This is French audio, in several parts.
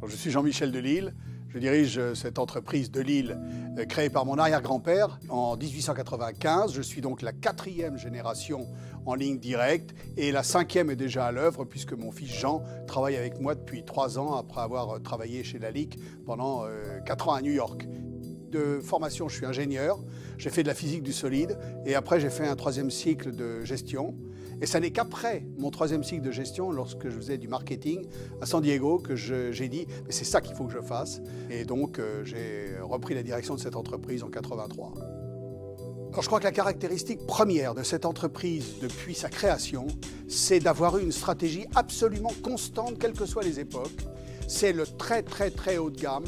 Je suis Jean-Michel Delisle, je dirige cette entreprise Delisle créée par mon arrière-grand-père en 1895. Je suis donc la 4e génération en ligne directe et la 5e est déjà à l'œuvre puisque mon fils Jean travaille avec moi depuis 3 ans après avoir travaillé chez Lalique pendant 4 ans à New York. De formation, je suis ingénieur, j'ai fait de la physique du solide et après j'ai fait un 3e cycle de gestion. Et ça n'est qu'après mon 3e cycle de gestion, lorsque je faisais du marketing à San Diego, que j'ai dit « mais c'est ça qu'il faut que je fasse ». Et donc j'ai repris la direction de cette entreprise en 83. Alors je crois que la caractéristique première de cette entreprise depuis sa création, c'est d'avoir eu une stratégie absolument constante, quelles que soient les époques. C'est le très haut de gamme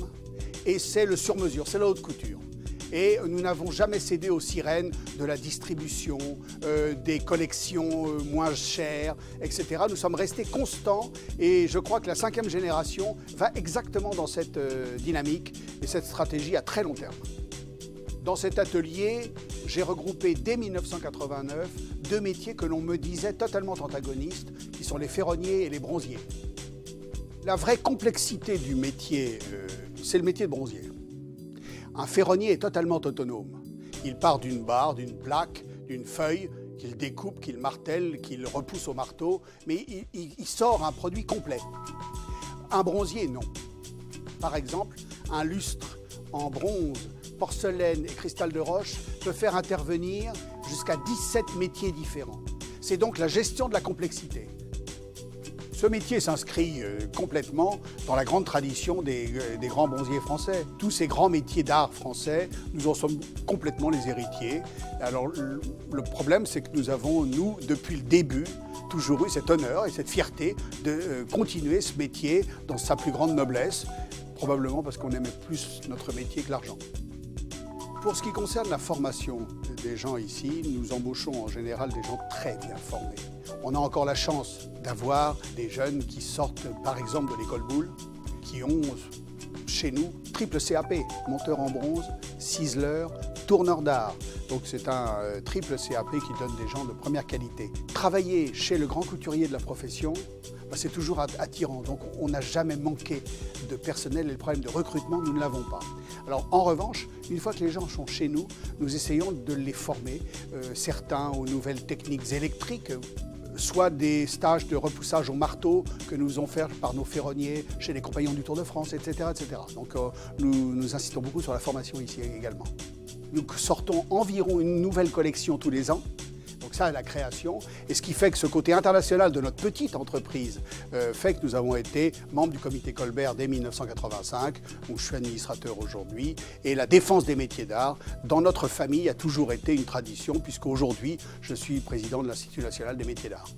et c'est le sur-mesure, c'est la haute couture. Et nous n'avons jamais cédé aux sirènes de la distribution, des collections moins chères, etc. Nous sommes restés constants et je crois que la 5e génération va exactement dans cette dynamique et cette stratégie à très long terme. Dans cet atelier, j'ai regroupé dès 1989 2 métiers que l'on me disait totalement antagonistes, qui sont les ferronniers et les bronziers. La vraie complexité du métier, c'est le métier de bronzier. Un ferronnier est totalement autonome. Il part d'une barre, d'une plaque, d'une feuille, qu'il découpe, qu'il martèle, qu'il repousse au marteau, mais il sort un produit complet. Un bronzier, non. Par exemple, un lustre en bronze, porcelaine et cristal de roche peut faire intervenir jusqu'à 17 métiers différents. C'est donc la gestion de la complexité. Ce métier s'inscrit complètement dans la grande tradition des grands bronziers français. Tous ces grands métiers d'art français, nous en sommes complètement les héritiers. Alors le problème, c'est que nous avons, nous, depuis le début, toujours eu cet honneur et cette fierté de continuer ce métier dans sa plus grande noblesse, probablement parce qu'on aimait plus notre métier que l'argent. Pour ce qui concerne la formation des gens ici, nous embauchons en général des gens très bien formés. On a encore la chance d'avoir des jeunes qui sortent par exemple de l'école Boulle, qui ont chez nous triple CAP, monteur en bronze, ciseleur, tourneur d'art. Donc c'est un triple CAP qui donne des gens de première qualité. Travailler chez le grand couturier de la profession, c'est toujours attirant. Donc on n'a jamais manqué de personnel et le problème de recrutement, nous ne l'avons pas. Alors en revanche, une fois que les gens sont chez nous, nous essayons de les former, certains aux nouvelles techniques électriques, soit des stages de repoussage au marteau que nous faisons faire par nos ferronniers chez les compagnons du Tour de France, etc. etc. Donc nous insistons beaucoup sur la formation ici également. Nous sortons environ une nouvelle collection tous les ans. Donc ça, la création, et ce qui fait que ce côté international de notre petite entreprise fait que nous avons été membres du comité Colbert dès 1985, où je suis administrateur aujourd'hui, et la défense des métiers d'art, dans notre famille, a toujours été une tradition, puisqu'aujourd'hui, je suis président de l'Institut national des métiers d'art.